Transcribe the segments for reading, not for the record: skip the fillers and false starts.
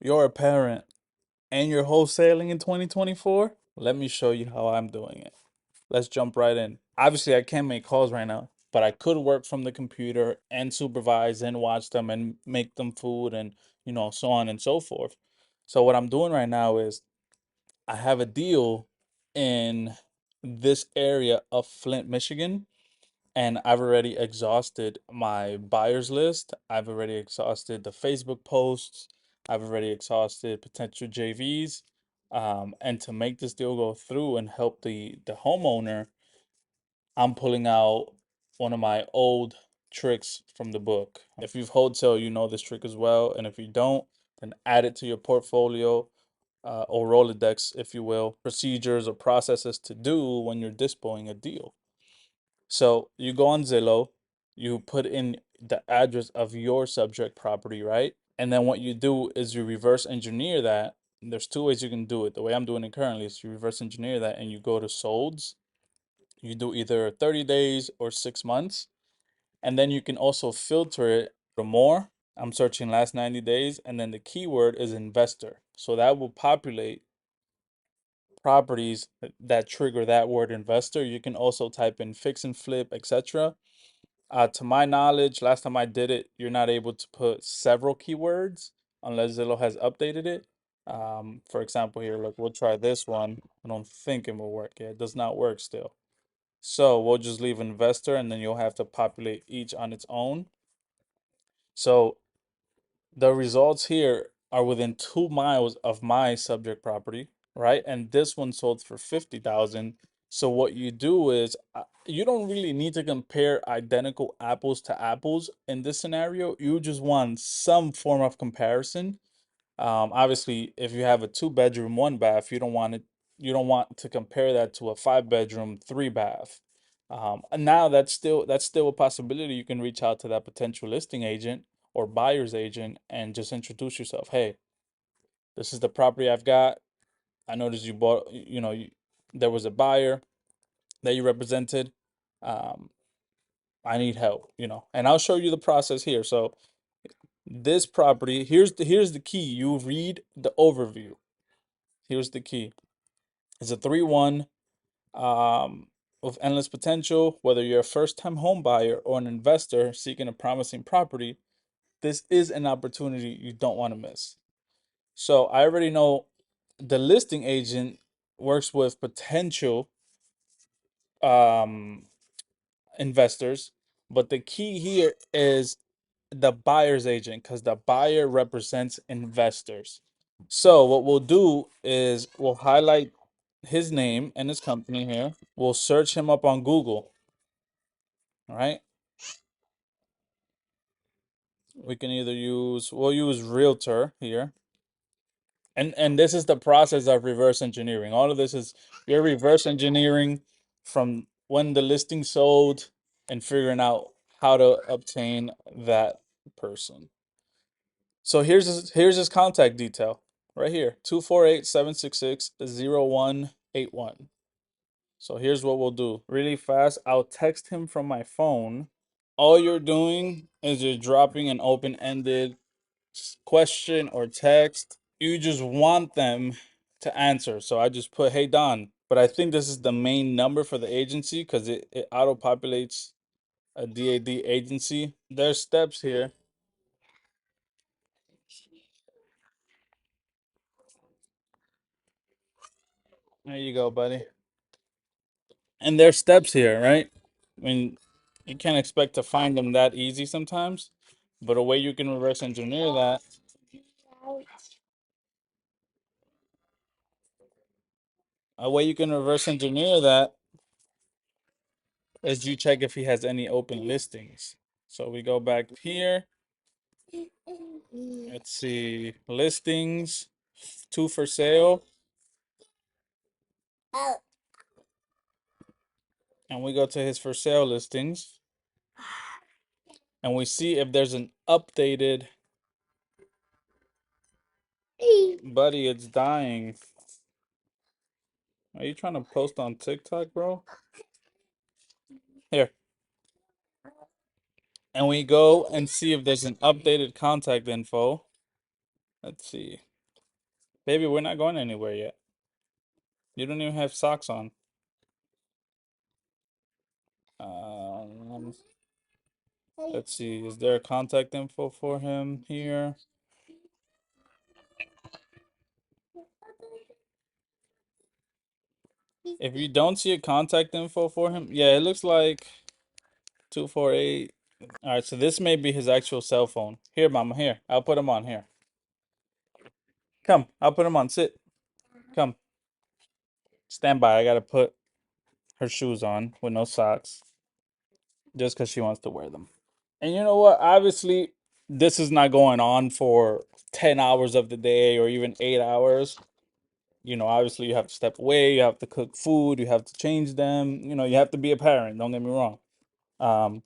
you're a parent and you're wholesaling in 2024, let me show you how I'm doing it. Let's jump right in. Obviously, I can't make calls right now, but I could work from the computer and supervise and watch them and make them food and, so on and so forth. So what I'm doing right now is I have a deal in this area of Flint, Michigan, and I've already exhausted my buyers list. I've already exhausted the Facebook posts. I've already exhausted potential JVs. And to make this deal go through and help the homeowner, I'm pulling out one of my old tricks from the book. If you've wholesale, you know this trick as well. And if you don't, then add it to your portfolio, or Rolodex, if you will, procedures or processes to do when you're dispoing a deal. So you go on Zillow, you put in the address of your subject property, right? And then what you do is you reverse engineer that. There's two ways you can do it. The way I'm doing it currently is you reverse engineer that and you go to solds. You do either 30 days or 6 months. And then you can also filter it to more. I'm searching last 90 days. And then the keyword is investor. So that will populate properties that trigger that word investor. You can also type in fix and flip, etc. To my knowledge, last time I did it, you're not able to put several keywords unless Zillow has updated it. For example, here, look, we'll try this one. I don't think it will work. Yeah, it does not work still. So we'll just leave investor and then you'll have to populate each on its own. So the results here are within 2 miles of my subject property, right? And this one sold for 50,000. So what you do is you don't really need to compare identical apples to apples in this scenario. You just want some form of comparison. Obviously, if you have a 2 bedroom, 1 bath, you don't want to compare that to a 5 bedroom, 3 bath. And now that's still a possibility. You can reach out to that potential listing agent or buyer's agent and just introduce yourself. Hey, this is the property I've got. I noticed you bought, there was a buyer that you represented. Um, I need help, and I'll show you the process here. So this property, here's the key. You read the overview. Here's the key. It's a 3-1, with endless potential. Whether you're a first-time home buyer or an investor seeking a promising property, this is an opportunity you don't want to miss. So I already know the listing agent works with potential um, investors, but the key here is the buyer's agent because the buyer represents investors. So what we'll do is we'll highlight his name and his company here. We'll search him up on Google. All right. We'll use realtor here. And this is the process of reverse engineering. All of this is you're reverse engineering from when the listing sold and figuring out how to obtain that person. So here's his contact detail right here. 248-766-0181. So here's what we'll do. Really fast, I'll text him from my phone. All you're doing is you're dropping an open-ended question or text. You just want them to answer. So I just put, hey, Don. But I think this is the main number for the agency because it auto-populates a DAD agency. There's steps here. There you go, buddy. And there's steps here, right? I mean, you can't expect to find them that easy sometimes. But a way you can reverse engineer that, a way you can reverse engineer that is you check if he has any open listings. So we go back here. Let's see, listings, 2 for sale, and we go to his for sale listings, and we see if there's an updated. Buddy, it's dying. Are you trying to post on TikTok, bro? Here. And we go and see if there's an updated contact info. Let's see. Baby, we're not going anywhere yet. You don't even have socks on. Um, let's see. Is there a contact info for him here? If you don't see a contact info for him, yeah, it looks like 248. All right, so this may be his actual cell phone. Here, mama, here. I'll put him on here. Come, I'll put him on. Sit. Come. Stand by. I gotta put her shoes on with no socks just because she wants to wear them. And you know what? Obviously, this is not going on for 10 hours of the day or even 8 hours. Obviously, you have to step away, you have to cook food, you have to change them, you have to be a parent, don't get me wrong. Um,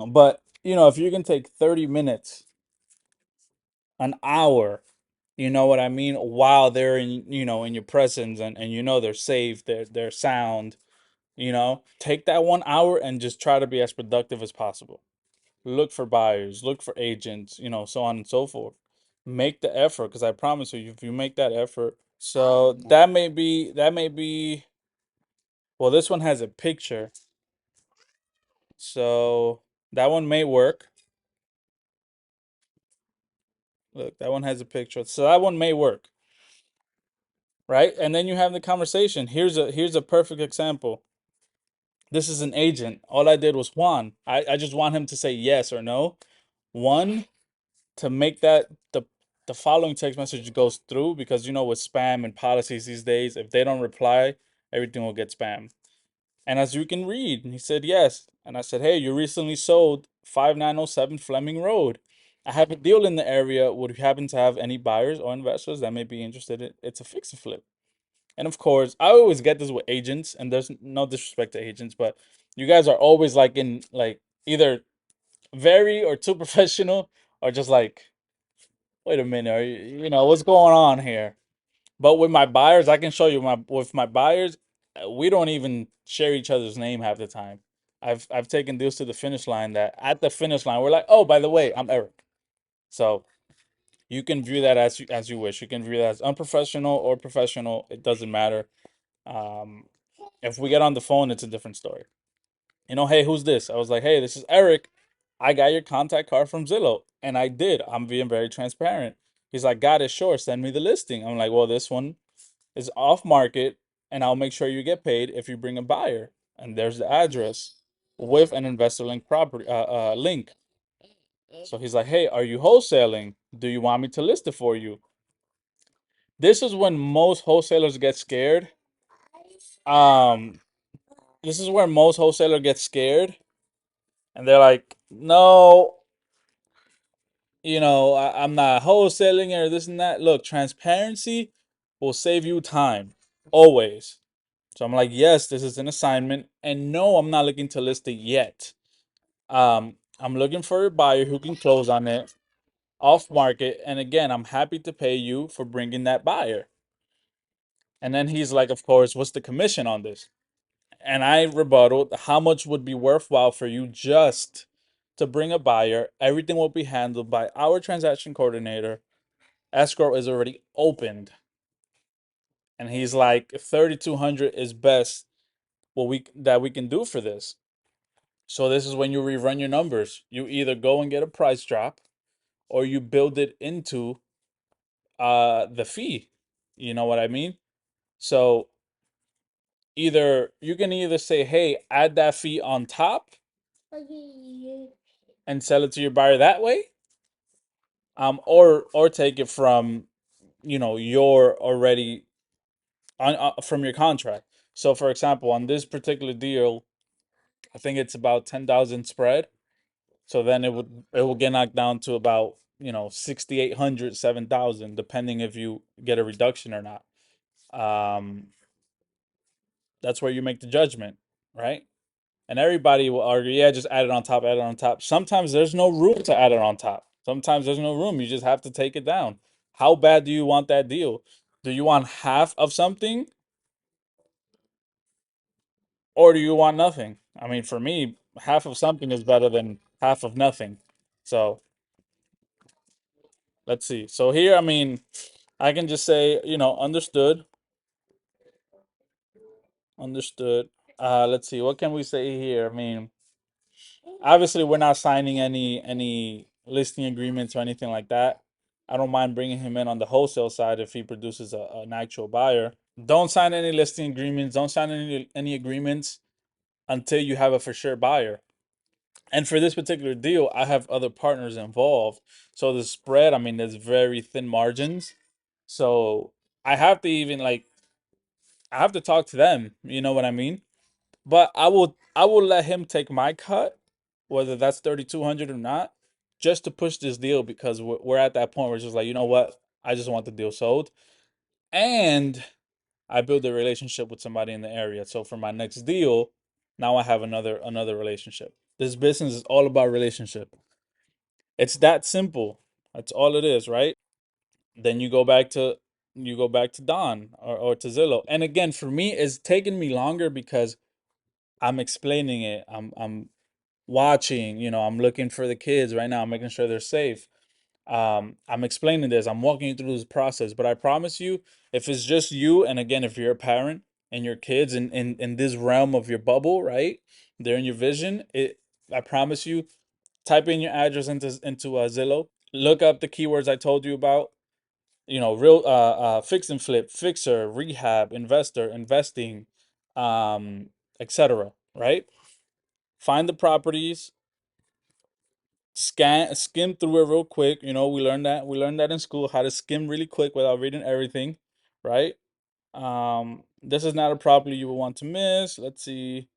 but, if you can take 30 minutes, an hour, you know what I mean, while they're in your presence and they're safe, they're sound, take that 1 hour and just try to be as productive as possible. Look for buyers, look for agents, so on and so forth. Make the effort, because I promise you, if you make that effort. So that may be, well, this one has a picture. So that one may work. Look, that one has a picture. So that one may work, right? And then you have the conversation. Here's a perfect example. This is an agent. All I did was Juan. I just want him to say yes or no. One, to make that the following text message goes through, because with spam and policies these days, if they don't reply, everything will get spam. And as you can read, he said yes. And I said, hey, you recently sold 5907 Fleming Road. I have a deal in the area. Would you happen to have any buyers or investors that may be interested in? It's a fix and flip. And of course, I always get this with agents, and there's no disrespect to agents, but you guys are always like in like either very or too professional, or just like, wait a minute, what's going on here? But with my buyers, I can show you with my buyers, we don't even share each other's name half the time. I've taken deals to the finish line that at the finish line we're like, oh, by the way, I'm Eric. So you can view that as you wish. You can view that as unprofessional or professional. It doesn't matter. Um, if we get on the phone, it's a different story. Hey, who's this? I was like, hey, this is Eric. I got your contact card from Zillow. And I did. I'm being very transparent. He's like, got it, sure. Send me the listing. I'm like, well, this one is off market, and I'll make sure you get paid if you bring a buyer. And there's the address with an investor link property link. So he's like, hey, are you wholesaling? Do you want me to list it for you? This is when most wholesalers get scared. Um, this is where most wholesalers get scared, and they're like, no, I'm not wholesaling or this and that. Look, transparency will save you time, always. So I'm like, yes, this is an assignment, and no, I'm not looking to list it yet. I'm looking for a buyer who can close on it off market, and again, I'm happy to pay you for bringing that buyer. And then he's like, of course, what's the commission on this? And I rebutted, how much would be worthwhile for you just to bring a buyer? Everything will be handled by our transaction coordinator. Escrow is already opened. And he's like, 3,200 is best what we can do for this. So this is when you rerun your numbers. You either go and get a price drop, or you build it into the fee. You know what I mean? So either you can either say, hey, add that fee on top and sell it to your buyer that way, or take it from your already on from your contract. So for example, on this particular deal, I think it's about 10,000 spread. So then it will get knocked down to about 6,800, 7,000, depending if you get a reduction or not. Um, that's where you make the judgment, right? And everybody will argue, yeah, just add it on top, add it on top. Sometimes there's no room to add it on top. Sometimes there's no room. You just have to take it down. How bad do you want that deal? Do you want half of something, or do you want nothing? I mean, for me, half of something is better than half of nothing. So let's see. So here, I mean, I can just say, understood, understood. Let's see, what can we say here? I mean, obviously, we're not signing any listing agreements or anything like that. I don't mind bringing him in on the wholesale side if he produces an actual buyer. Don't sign any listing agreements. Don't sign any agreements until you have a for sure buyer. And for this particular deal, I have other partners involved. So the spread, I mean, there's very thin margins. So I have to even like I have to talk to them. You know what I mean? But I will let him take my cut, whether that's 3,200 or not, just to push this deal because we're at that point where it's just like, you know what? I just want the deal sold. And I build a relationship with somebody in the area. So for my next deal, now I have another relationship. This business is all about relationship. It's that simple. That's all it is, right? Then you go back to Don or to Zillow. And again, for me, it's taking me longer because I'm explaining it. I'm watching, I'm looking for the kids right now. I'm making sure they're safe. I'm explaining this. I'm walking you through this process. But I promise you, if it's just you, and again, if you're a parent and your kids in this realm of your bubble, right? They're in your vision. I promise you, type in your address into Zillow. Look up the keywords I told you about. Real fix and flip, fixer, rehab, investor, investing, um, etc. Right? Find the properties, skim through it real quick. We learned that in school, how to skim really quick without reading everything, right? This is not a property you will want to miss. Let's see.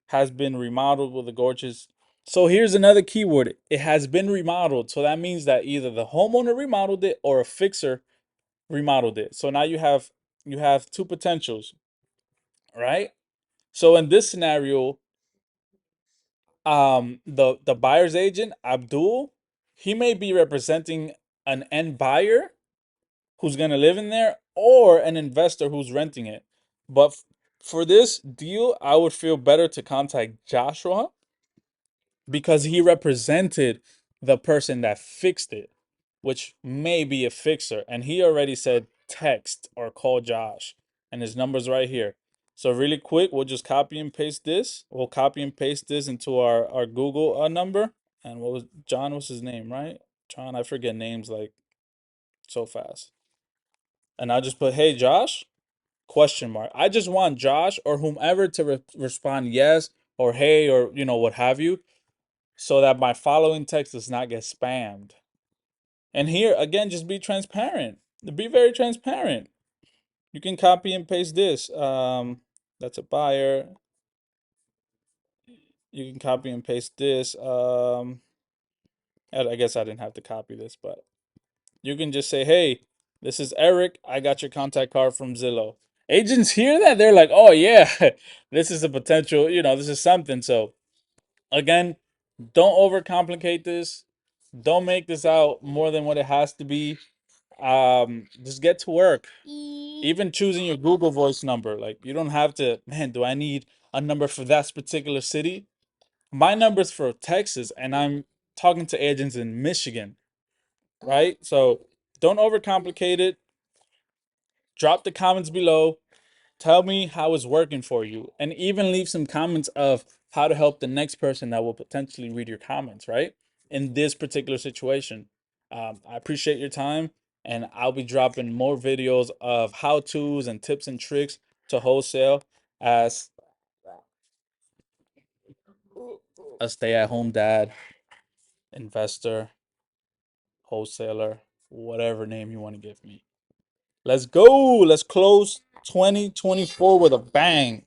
Has been remodeled with the gorgeous. So here's another keyword. It has been remodeled. So that means that either the homeowner remodeled it or a fixer remodeled it. So now you have two potentials, right? So in this scenario, the buyer's agent, Abdul, he may be representing an end buyer who's going to live in there or an investor who's renting it. But for this deal, I would feel better to contact Joshua because he represented the person that fixed it, which may be a fixer. And he already said text or call Josh, and his number's right here. So really quick, we'll just copy and paste this. We'll copy and paste this into our Google number. And John was his name, right? John, I forget names like so fast. And I'll just put, hey, Josh, question mark. I just want Josh or whomever to respond yes or hey or, what have you, so that my following text does not get spammed. And here, again, just be transparent. Be very transparent. You can copy and paste this. That's a buyer. You can copy and paste this. I guess I didn't have to copy this, but you can just say, hey, this is Eric. I got your contact card from Zillow. Agents hear that. They're like, oh, yeah, this is a potential, this is something. So, again, don't overcomplicate this. Don't make this out more than what it has to be. Just get to work. Even choosing your Google Voice number, like you don't have to. Man, do I need a number for that particular city? My number's for Texas, and I'm talking to agents in Michigan, right? So don't overcomplicate it. Drop the comments below. Tell me how it's working for you, and even leave some comments of how to help the next person that will potentially read your comments, right? In this particular situation. I appreciate your time, and I'll be dropping more videos of how-tos and tips and tricks to wholesale as a stay-at-home dad, investor, wholesaler, whatever name you want to give me. Let's go. Let's close 2024 with a bang.